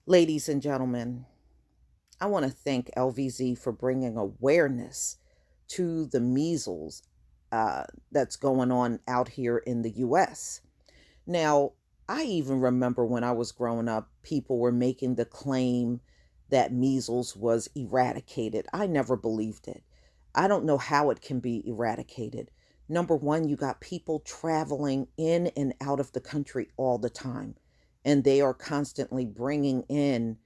Ladies and gentlemen, I want to thank LVZ for bringing awareness to the measles that's going on out here in the US. Now, I even remember when I was growing up, people were making the claim that measles was eradicated. I never believed it. I don't know how it can be eradicated. Number one, you got people traveling in and out of the country all the time, and they are constantly bringing in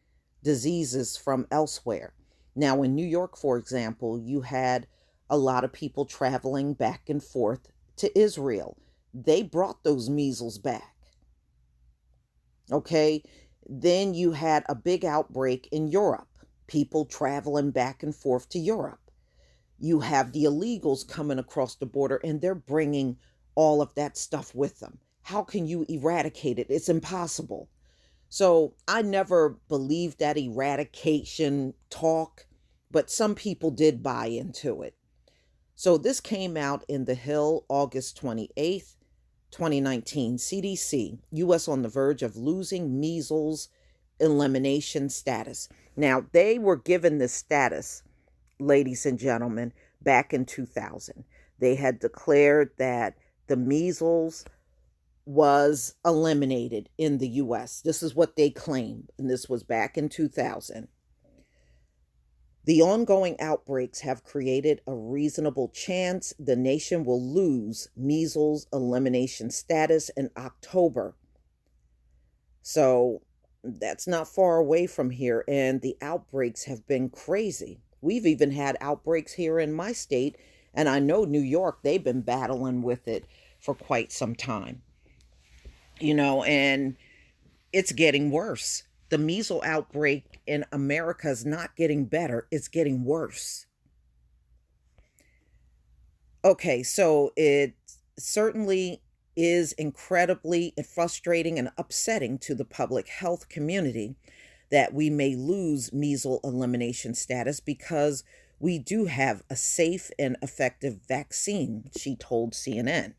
diseases from elsewhere. Now, in New York, for example, you had a lot of people traveling back and forth to Israel. They brought those measles back. Okay. Then you had a big outbreak in Europe, people traveling back and forth to Europe. You have the illegals coming across the border and they're bringing all of that stuff with them. How can you eradicate it? It's impossible. So I never believed that eradication talk, but some people did buy into it. So this came out in The Hill, August 28th, 2019. CDC, US on the verge of losing measles elimination status. Now, they were given this status, ladies and gentlemen, back in 2000. They had declared that the measles was eliminated in the US. This is what they claimed, and this was back in 2000. The ongoing outbreaks have created a reasonable chance the nation will lose measles elimination status in October. So that's not far away from here, and the outbreaks have been crazy. We've even had outbreaks here in my state, and I know New York, they've been battling with it for quite some time. And it's getting worse. The measles outbreak in America is not getting better, it's getting worse. Okay, so it certainly is incredibly frustrating and upsetting to the public health community that we may lose measles elimination status because we do have a safe and effective vaccine, she told CNN.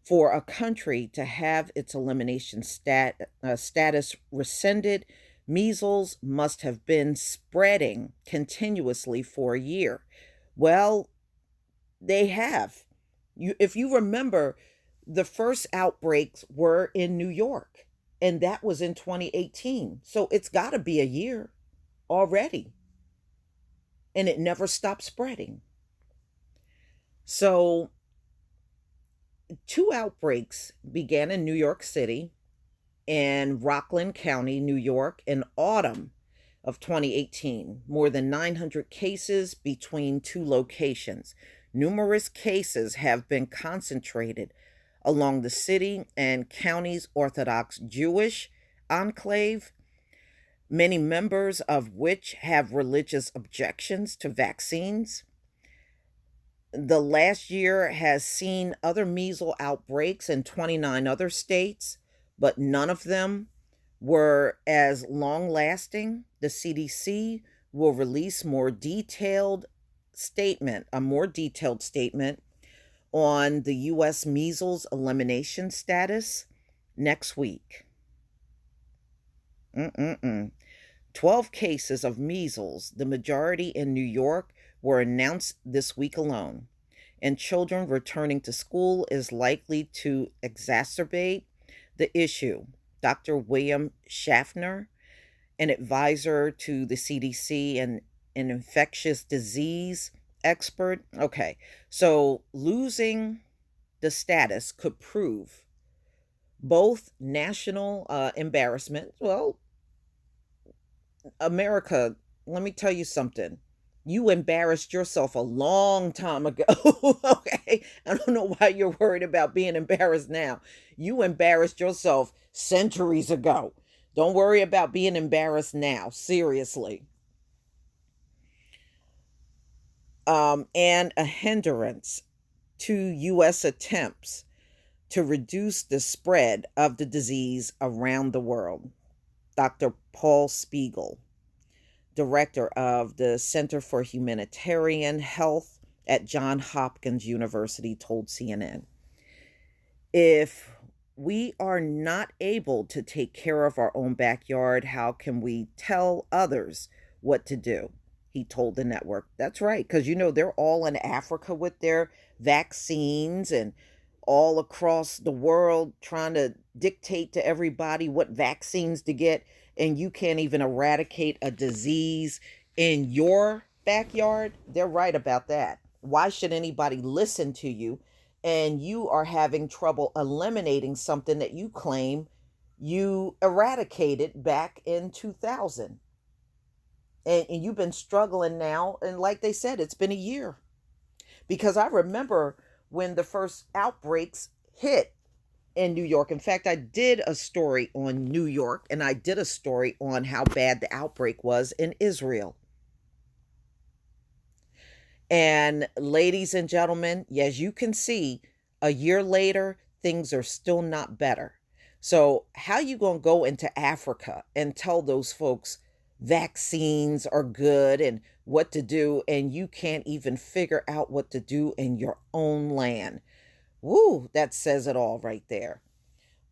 For a country to have its elimination status rescinded, measles must have been spreading continuously for a year. Well, they have. If you remember, the first outbreaks were in New York, and that was in 2018. So it's got to be a year already, and it never stopped spreading. So two outbreaks began in New York City and Rockland County, New York, in autumn of 2018. More than 900 cases between two locations. Numerous cases have been concentrated along the city and county's Orthodox Jewish enclave, many members of which have religious objections to vaccines. The last year has seen other measles outbreaks in 29 other states, but none of them were as long lasting. The CDC will release a more detailed statement on the US measles elimination status next week. 12 cases of measles, the majority in New York, were announced this week alone. And children returning to school is likely to exacerbate the issue. Dr. William Schaffner, an advisor to the CDC and an infectious disease expert. Okay, so losing the status could prove both national embarrassment. Well, America, let me tell you something. You embarrassed yourself a long time ago. Okay. I don't know why you're worried about being embarrassed now. You embarrassed yourself centuries ago. Don't worry about being embarrassed now. Seriously. And a hindrance to U.S. attempts to reduce the spread of the disease around the world. Dr. Paul Spiegel, director of the Center for Humanitarian Health at Johns Hopkins University, told CNN. If we are not able to take care of our own backyard, how can we tell others what to do? He told the network. That's right, because they're all in Africa with their vaccines and all across the world trying to dictate to everybody what vaccines to get, and you can't even eradicate a disease in your backyard. They're right about that. Why should anybody listen to you? And you are having trouble eliminating something that you claim you eradicated back in 2000. And you've been struggling now. And like they said, it's been a year. Because I remember when the first outbreaks hit in New York. In fact, I did a story on New York, and I did a story on how bad the outbreak was in Israel. And ladies and gentlemen, as you can see, a year later, things are still not better. So how you going to go into Africa and tell those folks vaccines are good and what to do, and you can't even figure out what to do in your own land? Woo, that says it all right there.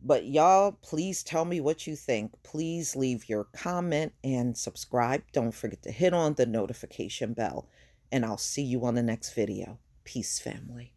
But y'all, please tell me what you think. Please leave your comment and subscribe. Don't forget to hit on the notification bell. And I'll see you on the next video. Peace, family.